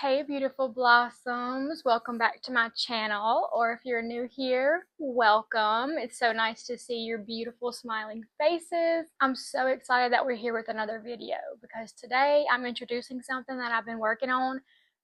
Hey beautiful blossoms, welcome back to my channel, or if you're new here, welcome. It's so nice to see your beautiful smiling faces. I'm so excited that we're here with another video because today I'm introducing something that I've been working on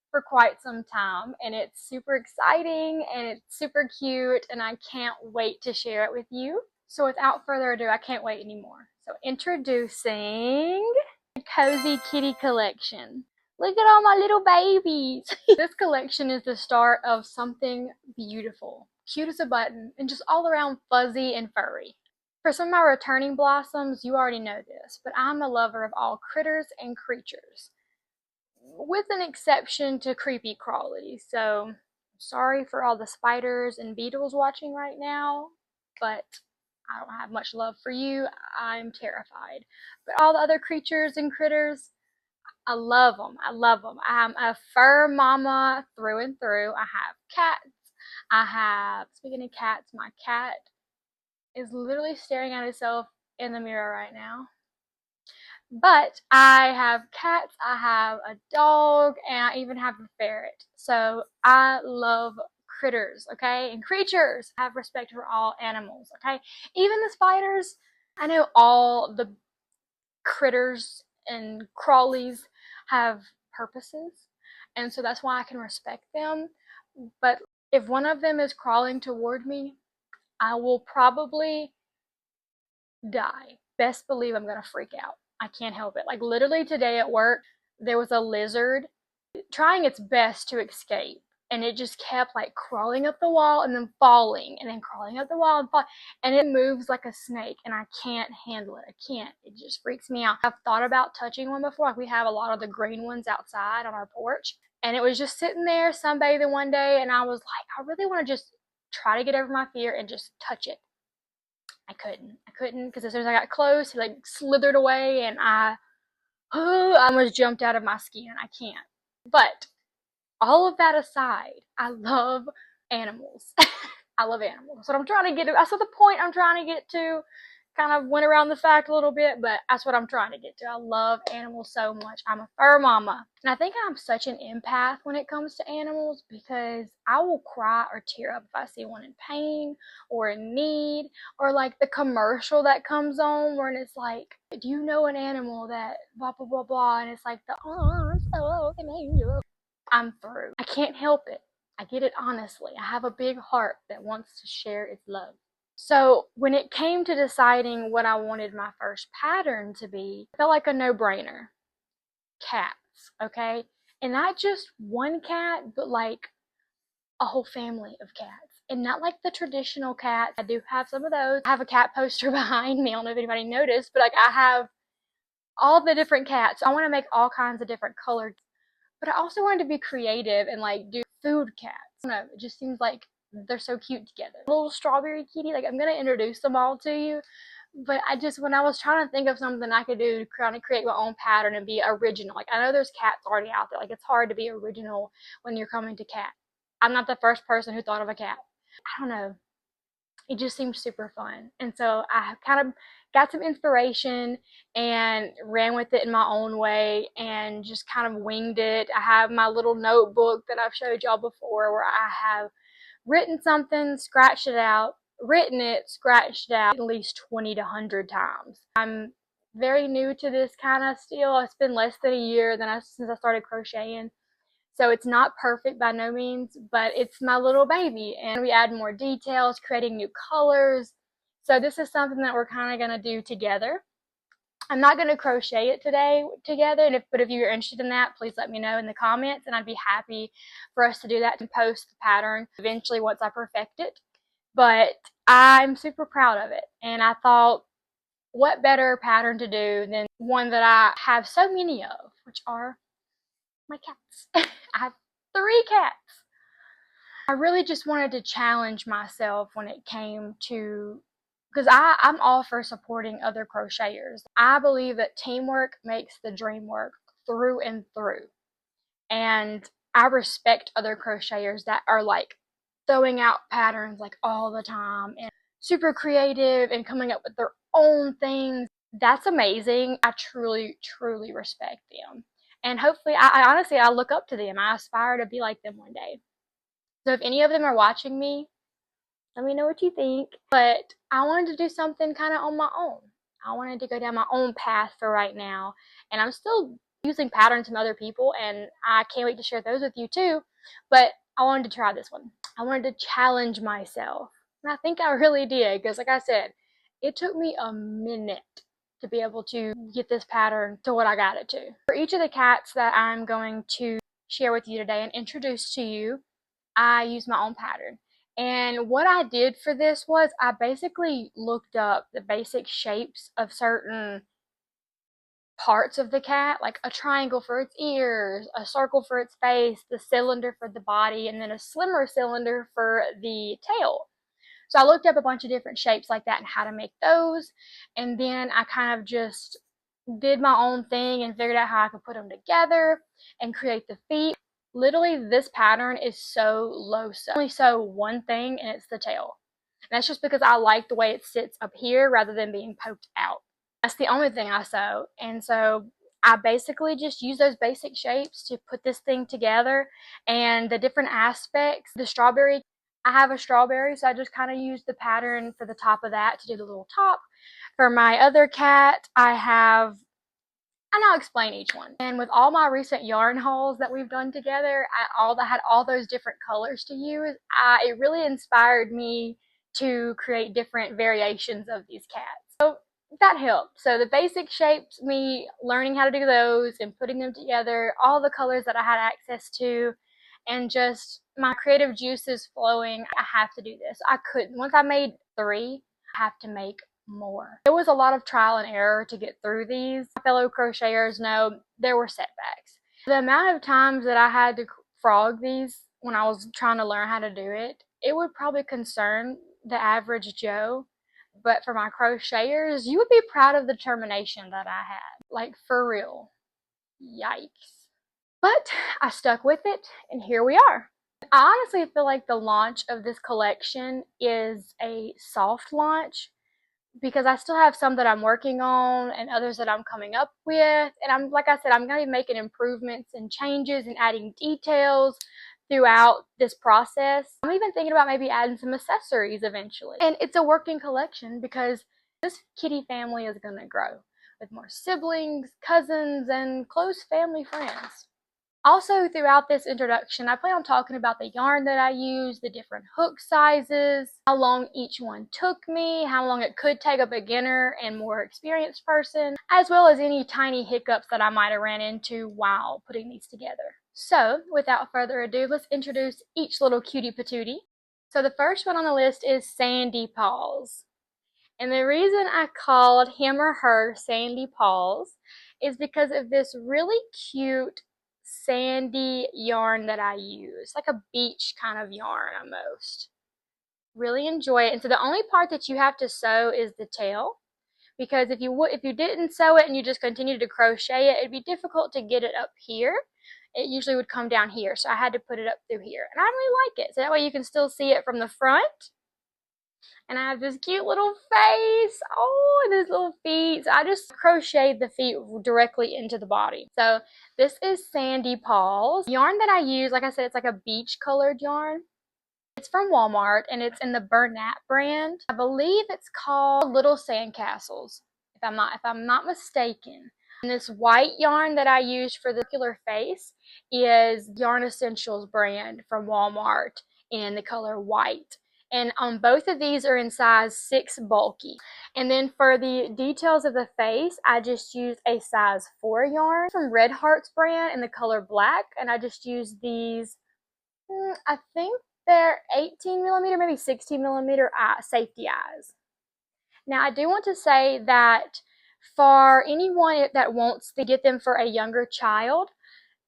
for quite some time, and it's super exciting and it's super cute and I can't wait to share it with you. So without further ado, I can't wait anymore. So introducing the Cozy Kitty Collection. Look at all my little babies. This collection is the start of something beautiful, cute as a button, and just all around fuzzy and furry. For some of my returning blossoms, you already know this, but I'm a lover of all critters and creatures, with an exception to creepy crawlies. So sorry for all the spiders and beetles watching right now, but I don't have much love for you. I'm terrified. But all the other creatures and critters, I love them. I love them. I'm a fur mama through and through. I have cats. Speaking of cats, my cat is literally staring at itself in the mirror right now. But I have cats, I have a dog, and I even have a ferret. So I love critters, okay? And creatures. I have respect for all animals, okay? Even the spiders. I know all the critters and crawlies have purposes, and so that's why I can respect them. But if one of them is crawling toward me, I will probably die. Best believe I'm gonna freak out. I can't help it. Like literally today at work, there was a lizard trying its best to escape, and it just kept like crawling up the wall and then falling and then crawling up the wall and falling, and it moves like a snake, and I can't handle it. I can't. It just freaks me out. I've thought about touching one before. Like we have a lot of the green ones outside on our porch, and it was just sitting there sunbathing one day, and I was like, I really want to just try to get over my fear and just touch it. I couldn't, because as soon as I got close, he like slithered away, and I almost jumped out of my skin. I can't. But all of that aside, I love animals. I love animals. That's what I'm trying to get to. That's what the point I'm trying to get to. Kind of went around the fact a little bit, but that's what I'm trying to get to. I love animals so much. I'm a fur mama. And I think I'm such an empath when it comes to animals, because I will cry or tear up if I see one in pain or in need, or like the commercial that comes on where it's like, do you know an animal that blah blah blah blah, and it's like the I'm through. I can't help it. I get it honestly. I have a big heart that wants to share its love. So when it came to deciding what I wanted my first pattern to be, it felt like a no-brainer. Cats, okay? And not just one cat, but like a whole family of cats. And not like the traditional cats. I do have some of those. I have a cat poster behind me. I don't know if anybody noticed, but like I have all the different cats. I want to make all kinds of different colors. But I also wanted to be creative and like do food cats. I don't know, it just seems like they're so cute together. Little strawberry kitty, like I'm gonna introduce them all to you. But when I was trying to think of something I could do to kind of create my own pattern and be original. Like I know there's cats already out there. Like it's hard to be original when you're coming to cat. I'm not the first person who thought of a cat. I don't know. It just seemed super fun. And so I kind of got some inspiration and ran with it in my own way and just kind of winged it. I have my little notebook that I've showed y'all before where I have written something, scratched it out, written it, scratched it out at least 20 to 100 times. I'm very new to this kind of still. It's been less than a year since I started crocheting. So it's not perfect by no means, but it's my little baby. And we add more details, creating new colors. So this is something that we're kind of going to do together. I'm not going to crochet it today together, but if you're interested in that, please let me know in the comments, and I'd be happy for us to do that and post the pattern eventually once I perfect it. But I'm super proud of it, and I thought, what better pattern to do than one that I have so many of, which are my cats. I have 3 cats. I really just wanted to challenge myself when it came to, because I'm all for supporting other crocheters. I believe that teamwork makes the dream work through and through. And I respect other crocheters that are like throwing out patterns like all the time and super creative and coming up with their own things. That's amazing. I truly, truly respect them. And hopefully, I honestly, I look up to them. I aspire to be like them one day. So if any of them are watching me, let me know what you think. But I wanted to do something kind of on my own. I wanted to go down my own path for right now. And I'm still using patterns from other people, and I can't wait to share those with you too. But I wanted to try this one. I wanted to challenge myself. And I think I really did, because like I said, it took me a minute to be able to get this pattern to what I got it to. For each of the cats that I'm going to share with you today and introduce to you, I used my own pattern. And what I did for this was I basically looked up the basic shapes of certain parts of the cat, like a triangle for its ears, a circle for its face, the cylinder for the body, and then a slimmer cylinder for the tail. So I looked up a bunch of different shapes like that and how to make those, and then I kind of just did my own thing and figured out how I could put them together and create the feet. Literally, this pattern is so low sew. I only sew one thing, and it's the tail. And that's just because I like the way it sits up here rather than being poked out. That's the only thing I sew. And so I basically just use those basic shapes to put this thing together, and the different aspects. The strawberry, I have a strawberry, so I just kind of use the pattern for the top of that to do the little top. For my other cat, and I'll explain each one. And with all my recent yarn hauls that we've done together, I had all those different colors to use. It really inspired me to create different variations of these cats. So that helped. So the basic shapes, me learning how to do those and putting them together, all the colors that I had access to, and just my creative juices flowing. I have to do this. I couldn't. Once I made 3, I have to make more. It was a lot of trial and error to get through these. My fellow crocheters know there were setbacks. The amount of times that I had to frog these when I was trying to learn how to do it, it would probably concern the average Joe. But for my crocheters, you would be proud of the determination that I had. Like, for real. Yikes. But I stuck with it, and here we are. I honestly feel like the launch of this collection is a soft launch, because I still have some that I'm working on and others that I'm coming up with. And like I said, I'm going to be making improvements and changes and adding details throughout this process. I'm even thinking about maybe adding some accessories eventually. And it's a working collection because this kitty family is going to grow with more siblings, cousins, and close family friends. Also, throughout this introduction, I plan on talking about the yarn that I use, the different hook sizes, how long each one took me, how long it could take a beginner and more experienced person, as well as any tiny hiccups that I might have ran into while putting these together. So, without further ado, let's introduce each little cutie patootie. So the first one on the list is Sandy Paws. And the reason I called him or her Sandy Paws is because of this really cute sandy yarn that I use, like a beach kind of yarn almost. Really enjoy it. And so the only part that you have to sew is the tail, because if you didn't sew it and you just continued to crochet it, it'd be difficult to get it up here. It usually would come down here, so I had to put it up through here. And I really like it, so that way you can still see it from the front. And I have this cute little face. Oh, and his little feet. So I just crocheted the feet directly into the body. So this is Sandy Paws. The yarn that I use, like I said, it's like a beach colored yarn. It's from Walmart, and it's in the Bernat brand. I believe it's called Little Sandcastles, if I'm not mistaken. And this white yarn that I used for the circular face is Yarn Essentials brand from Walmart in the color white. And both of these are in size 6 bulky. And then for the details of the face, I just used a size 4 yarn from Red Hearts brand in the color black. And I just used these, I think they're 18 millimeter, maybe 16 millimeter safety eyes. Now I do want to say that for anyone that wants to get them for a younger child,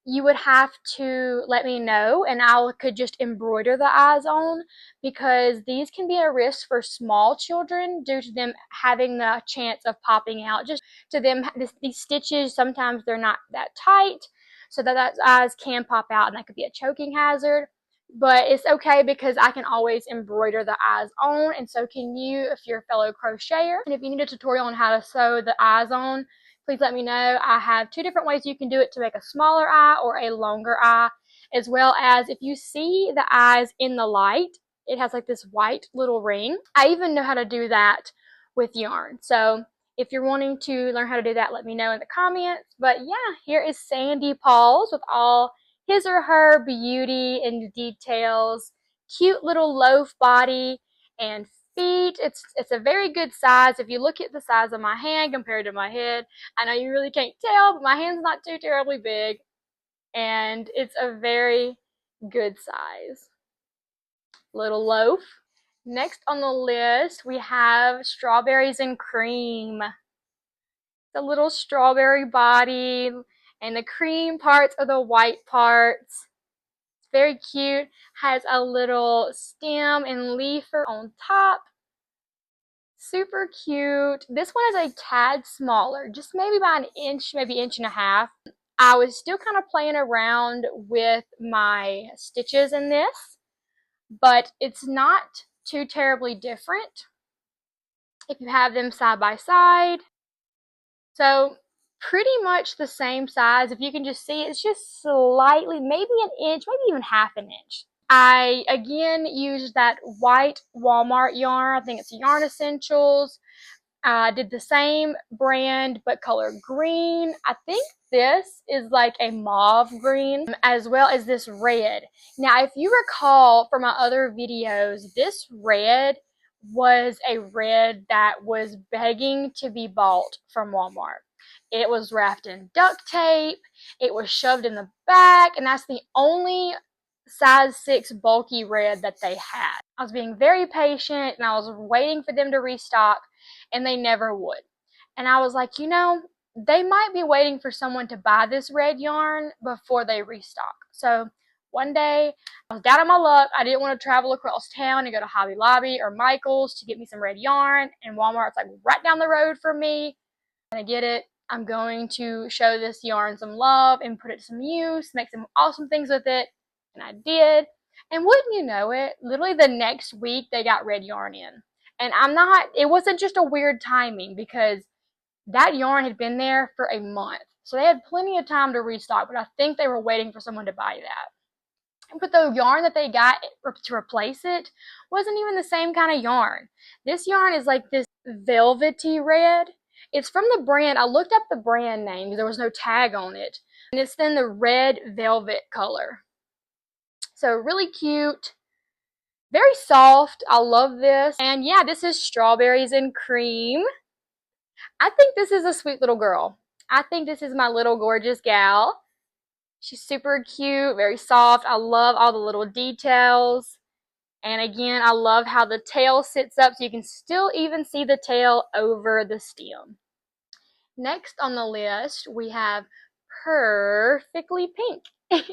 you would have to let me know, and I could just embroider the eyes on, because these can be a risk for small children due to them having the chance of popping out. Just to them, these stitches, sometimes they're not that tight, so that eyes can pop out, and that could be a choking hazard. But it's okay, because I can always embroider the eyes on, and so can you if you're a fellow crocheter. And if you need a tutorial on how to sew the eyes on, please let me know. I have 2 different ways you can do it to make a smaller eye or a longer eye, as well as if you see the eyes in the light, it has like this white little ring. I even know how to do that with yarn. So if you're wanting to learn how to do that, let me know in the comments. But yeah, here is Sandy Paws with all his or her beauty and details. Cute little loaf body and feet. It's a very good size. If you look at the size of my hand compared to my head, I know you really can't tell, but my hand's not too terribly big, and it's a very good size. Little loaf. Next on the list, we have Strawberries and Cream. The little strawberry body, and the cream parts are the white parts. It's very cute. Has a little stem and leaf on top. Super cute. This one is a tad smaller, just maybe by an inch, maybe inch and a half. I was still kind of playing around with my stitches in this, but it's not too terribly different if you have them side by side. So pretty much the same size. If you can just see, it's just slightly, maybe an inch, maybe even half an inch. I again used that white Walmart yarn. I think it's Yarn Essentials. I did the same brand but color green. I think this is like a mauve green, as well as this red. Now if you recall from my other videos, this red was a red that was begging to be bought from Walmart. It was wrapped in duct tape, it was shoved in the back, and that's the only size 6 bulky red that they had. I was being very patient and I was waiting for them to restock, and they never would. And I was like, you know, they might be waiting for someone to buy this red yarn before they restock. So one day I was down on my luck. I didn't want to travel across town and go to Hobby Lobby or Michael's to get me some red yarn, and Walmart's like right down the road from me. I'm gonna get it. I'm going to show this yarn some love and put it to some use, make some awesome things with it. And I did. And wouldn't you know it, literally the next week they got red yarn in. And it wasn't just a weird timing, because that yarn had been there for a month. So they had plenty of time to restock, but I think they were waiting for someone to buy that. But the yarn that they got to replace it wasn't even the same kind of yarn. This yarn is like this velvety red. It's from the brand, I looked up the brand name because there was no tag on it. And it's in the red velvet color. So really cute. Very soft. I love this. And yeah, this is Strawberries and Cream. I think this is a sweet little girl. I think this is my little gorgeous gal. She's super cute, very soft. I love all the little details. And again, I love how the tail sits up so you can still even see the tail over the stem. Next on the list, we have Perfectly Pink.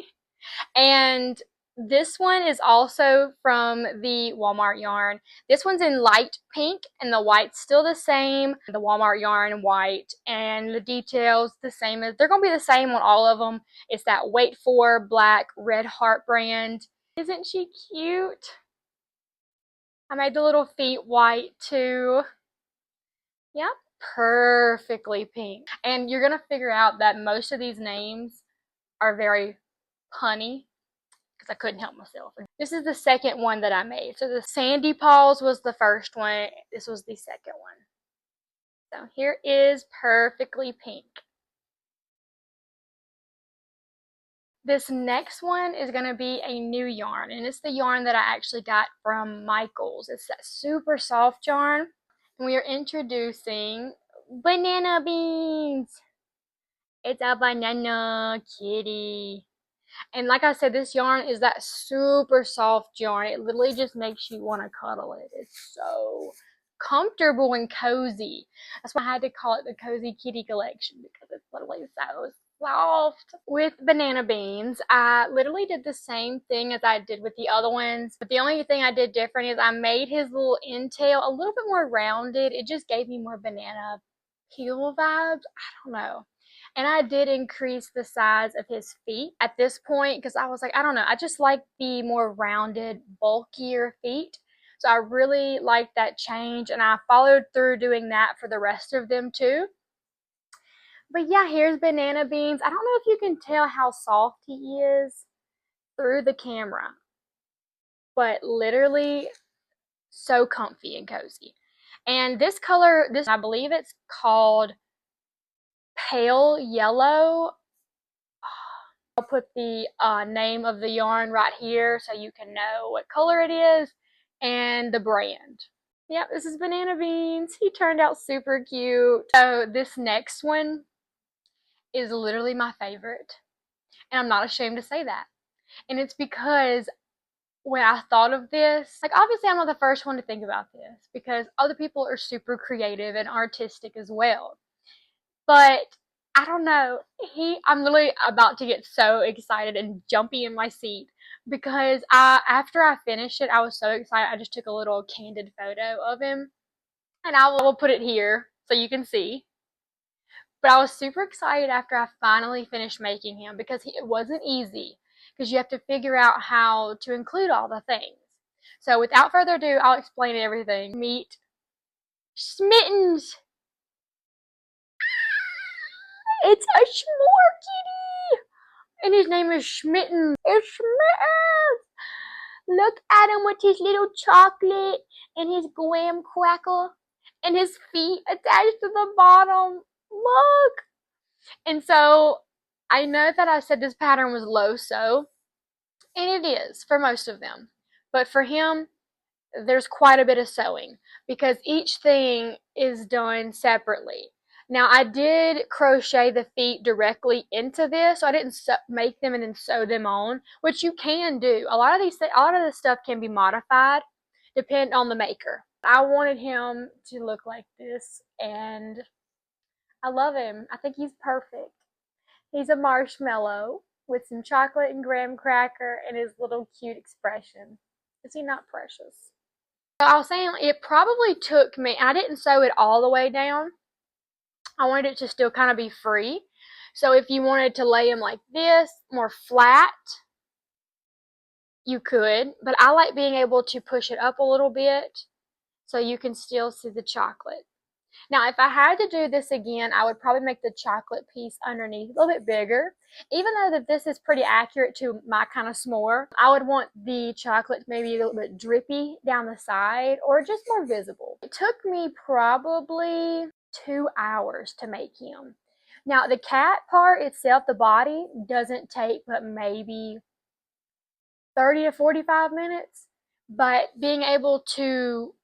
And this one is also from the Walmart yarn. This one's in light pink, and the white's still the same. The Walmart yarn white, and the details the same. They're going to be the same on all of them. It's that Wait For Black Red Heart brand. Isn't she cute? I made the little feet white too. Yep, Perfectly Pink. And you're going to figure out that most of these names are very punny, because I couldn't help myself. This is the second one that I made. So the Sandy Paws was the first one. This was the second one. So here is Perfectly Pink. This next one is going to be a new yarn, and it's the yarn that I actually got from Michael's. It's that super soft yarn. And we are introducing Banana Beans. It's a banana kitty. And like I said, this yarn is that super soft yarn. It literally just makes you want to cuddle it. It's so comfortable and cozy. That's why I had to call it the Cozy Kitty Collection, because it's literally so soft. With Banana Beans, I literally did the same thing as I did with the other ones, but the only thing I did different is I made his little end-tail a little bit more rounded. It just gave me more banana peel vibes. I don't know. And I did increase the size of his feet at this point, because I was like, I don't know, I just like the more rounded, bulkier feet. So I really liked that change, and I followed through doing that for the rest of them too. But yeah, here's Banana Beans. I don't know if you can tell how soft he is through the camera, but literally so comfy and cozy. And this color, this I believe it's called Pale Yellow. I'll put the name of the yarn right here so you can know what color it is and the brand. Yep, this is Banana Beans. He turned out super cute. So this next one is literally my favorite. And I'm not ashamed to say that. And it's because when I thought of this, like obviously I'm not the first one to think about this because other people are super creative and artistic as well. But I don't know. I'm literally about to get so excited and jumpy in my seat because after I finished it, I was so excited. I just took a little candid photo of him and I will put it here so you can see. But I was super excited after I finally finished making him because it wasn't easy because you have to figure out how to include all the things. So without further ado, I'll explain everything. Meet Schmittens. It's a s'more kitty. And his name is Schmitten. It's Schmitten. Look at him with his little chocolate and his graham cracker and his feet attached to the bottom. Look. And so I know that I said this pattern was low sew, and it is for most of them. But for him, there's quite a bit of sewing because each thing is done separately. Now I did crochet the feet directly into this, so I didn't make them and then sew them on, which you can do. A lot of this stuff can be modified, depend on the maker. I wanted him to look like this, and I love him. I think he's perfect. He's a marshmallow with some chocolate and graham cracker and his little cute expression. Is he not precious? I was saying it probably took me, I didn't sew it all the way down. I wanted it to still kind of be free. So if you wanted to lay them like this, more flat, you could. But I like being able to push it up a little bit so you can still see the chocolate. Now, if I had to do this again, I would probably make the chocolate piece underneath a little bit bigger. Even though that this is pretty accurate to my kind of s'more, I would want the chocolate maybe a little bit drippy down the side or just more visible. It took me probably 2 hours to make him. Now, the cat part itself, the body, doesn't take but maybe 30 to 45 minutes. But being able to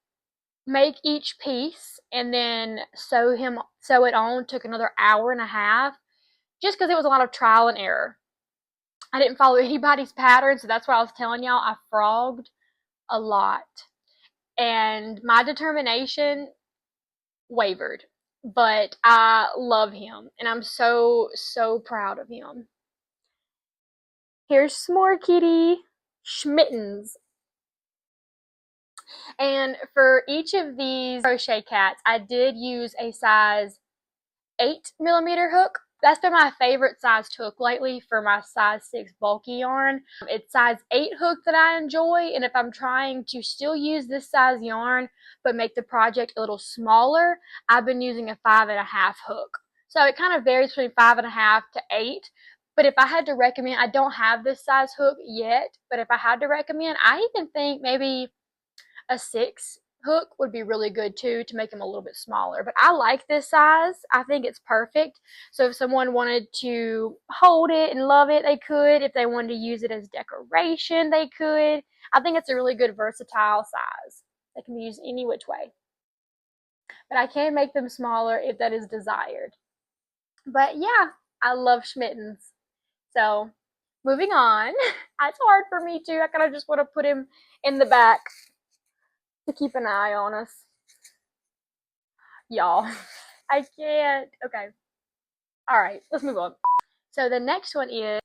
make each piece and then sew it on took another hour and a half just because it was a lot of trial and error. I didn't follow anybody's pattern, so that's why I was telling y'all I frogged a lot and my determination wavered, but I love him and I'm so proud of him. Here's S'more Kitty Schmittens. And for each of these crochet cats, I did use a size 8mm hook. That's been my favorite sized hook lately for my size 6 bulky yarn. It's size 8 hook that I enjoy, and if I'm trying to still use this size yarn but make the project a little smaller, I've been using a 5.5 hook. So it kind of varies between 5.5 to 8. But if I had to recommend, I don't have this size hook yet, but if I had to recommend, I even think maybe a 6 hook would be really good too to make them a little bit smaller. But I like this size. I think it's perfect. So if someone wanted to hold it and love it, they could. If they wanted to use it as decoration, they could. I think it's a really good versatile size. They can be used any which way. But I can make them smaller if that is desired. But yeah, I love Schmittens. So moving on. It's hard for me too. I kind of just want to put him in the back to keep an eye on us. Y'all, I can't. Okay. Alright, let's move on. So the next one is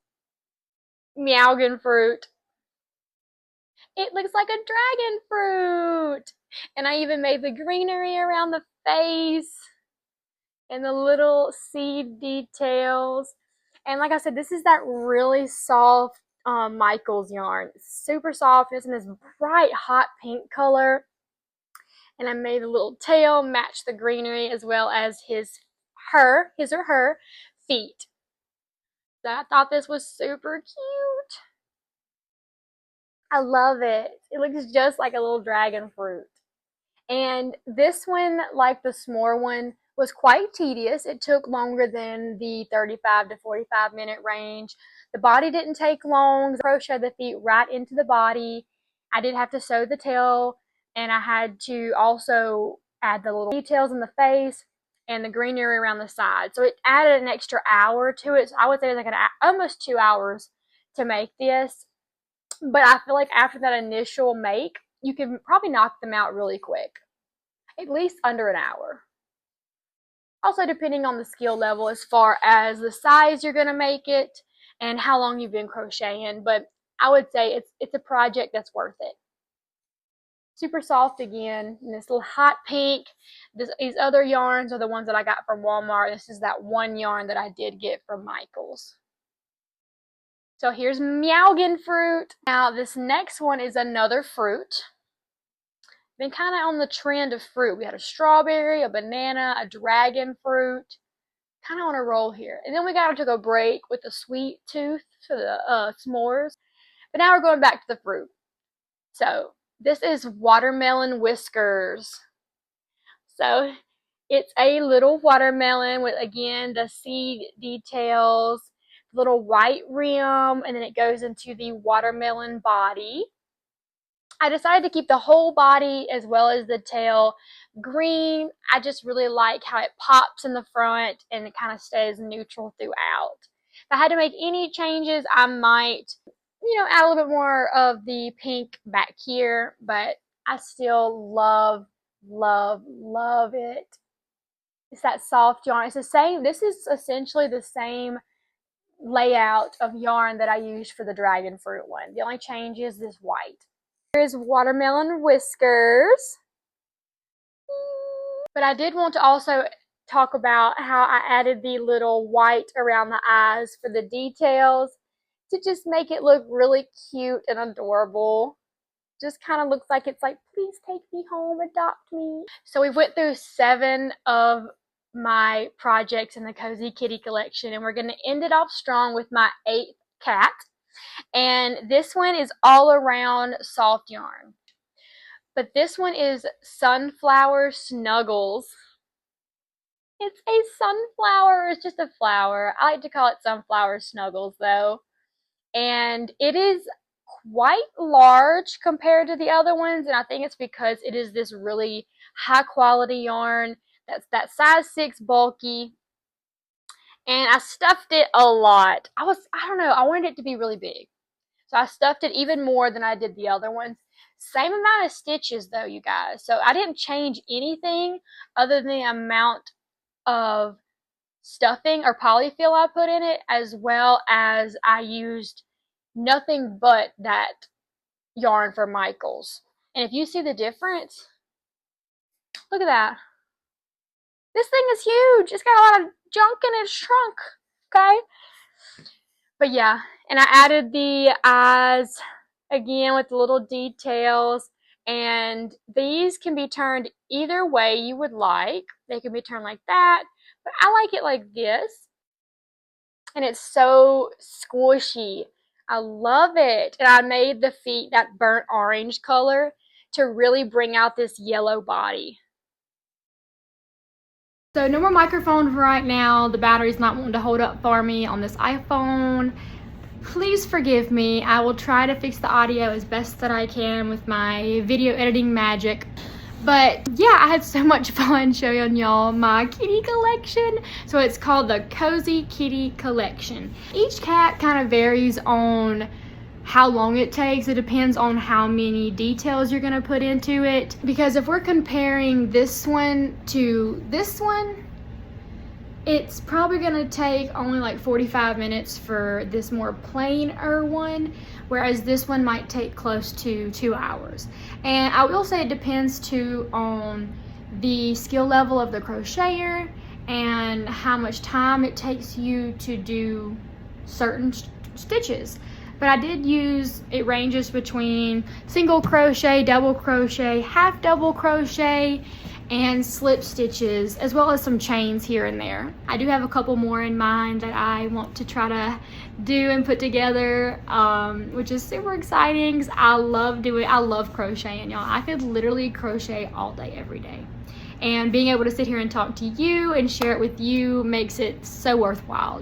Meowgan fruit. It looks like a dragon fruit. And I even made the greenery around the face and the little seed details. And like I said, this is that really soft Michael's yarn. It's super soft. It's in this bright hot pink color. And I made a little tail match the greenery as well as his his or her feet. So I thought this was super cute. I love it. It looks just like a little dragon fruit. And this one, like the s'more one, was quite tedious. It took longer than the 35 to 45-minute range. The body didn't take long. I crocheted the feet right into the body. I did have to sew the tail, and I had to also add the little details in the face and the greenery around the side. So it added an extra hour to it. So I would say it was like almost 2 hours to make this. But I feel like after that initial make, you can probably knock them out really quick, at least under an hour. Also, depending on the skill level as far as the size you're going to make it and how long you've been crocheting, but I would say it's a project that's worth it. Super soft again, and this little hot pink. These other yarns are the ones that I got from Walmart. This is that one yarn that I did get from Michael's. So here's Meowgin fruit. Now this next one is another fruit. Been kind of on the trend of fruit. We had a strawberry, a banana, a dragon fruit. Kind of on a roll here. And then we got to take a break with the sweet tooth for the s'mores. But now we're going back to the fruit. So this is watermelon whiskers. So it's a little watermelon with, again, the seed details, little white rim, and then it goes into the watermelon body. I decided to keep the whole body as well as the tail green. I just really like how it pops in the front and it kind of stays neutral throughout. If I had to make any changes, I might, add a little bit more of the pink back here, but I still love, love, love it. It's that soft yarn. It's the same. This is essentially the same layout of yarn that I used for the dragon fruit one. The only change is this white. Here's watermelon whiskers. But I did want to also talk about how I added the little white around the eyes for the details to just make it look really cute and adorable. Just kind of looks like it's like, please take me home, adopt me. So we went through 7 of my projects in the Cozy Kitty collection, and we're going to end it off strong with my 8th cat. And this one is all around soft yarn. But this one is Sunflower Snuggles. It's a sunflower. It's just a flower. I like to call it Sunflower Snuggles though. And it is quite large compared to the other ones. And I think it's because it is this really high quality yarn. That's that size 6 bulky. And I stuffed it a lot. I don't know, I wanted it to be really big. So I stuffed it even more than I did the other ones. Same amount of stitches though, you guys. So I didn't change anything other than the amount of stuffing or polyfill I put in it, as well as I used nothing but that yarn for Michael's. And if you see the difference, look at that. This thing is huge. It's got a lot of junk in its trunk, okay? But yeah, and I added the eyes again with the little details, and these can be turned either way you would like. They can be turned like that, but I like it like this, and it's so squishy. I love it. And I made the feet that burnt orange color to really bring out this yellow body. So no more microphone for right now. The battery's not wanting to hold up for me on this iPhone. Please forgive me. I will try to fix the audio as best that I can with my video editing magic. But yeah, I had so much fun showing y'all my kitty collection. So it's called the Cozy Kitty Collection. Each cat kind of varies on how long it takes. It depends on how many details you're gonna put into it. Because if we're comparing this one to this one, it's probably gonna take only like 45 minutes for this more plainer one, whereas this one might take close to 2 hours. And I will say it depends too on the skill level of the crocheter and how much time it takes you to do certain stitches. But I did use, it ranges between single crochet, double crochet, half double crochet, and slip stitches, as well as some chains here and there. I do have a couple more in mind that I want to try to do and put together, which is super exciting because I love crocheting, y'all. I could literally crochet all day, every day. And being able to sit here and talk to you and share it with you makes it so worthwhile.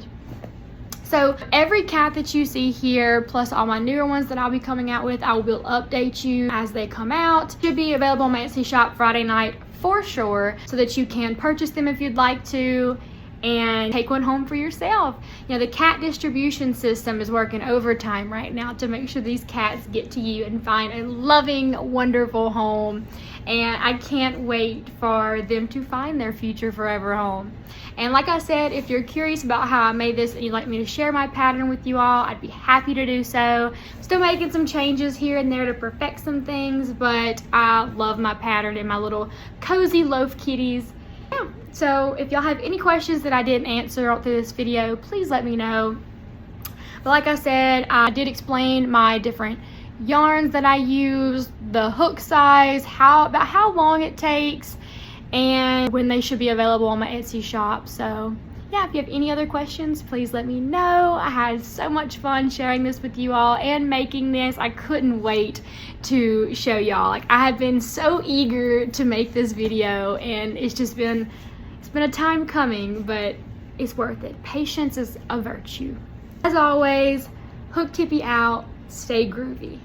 So every cat that you see here, plus all my newer ones that I'll be coming out with, I will update you as they come out. Should be available on my Etsy shop Friday night for sure, so that you can purchase them if you'd like to and take one home for yourself. You know, the cat distribution system is working overtime right now to make sure these cats get to you and find a loving, wonderful home. And I can't wait for them to find their future forever home. And like I said, if you're curious about how I made this and you'd like me to share my pattern with you all, I'd be happy to do so. Still making some changes here and there to perfect some things, but I love my pattern and my little cozy loaf kitties. Yeah. So if y'all have any questions that I didn't answer through this video, please let me know. But like I said, I did explain my different yarns that I use, the hook size, about how long it takes, and when they should be available on my Etsy shop. So yeah, if you have any other questions, please let me know. I had so much fun sharing this with you all and making this. I couldn't wait to show y'all. Like, I have been so eager to make this video, and it's been a time coming, but it's worth it. Patience is a virtue. As always, Hook Tippy out, stay groovy.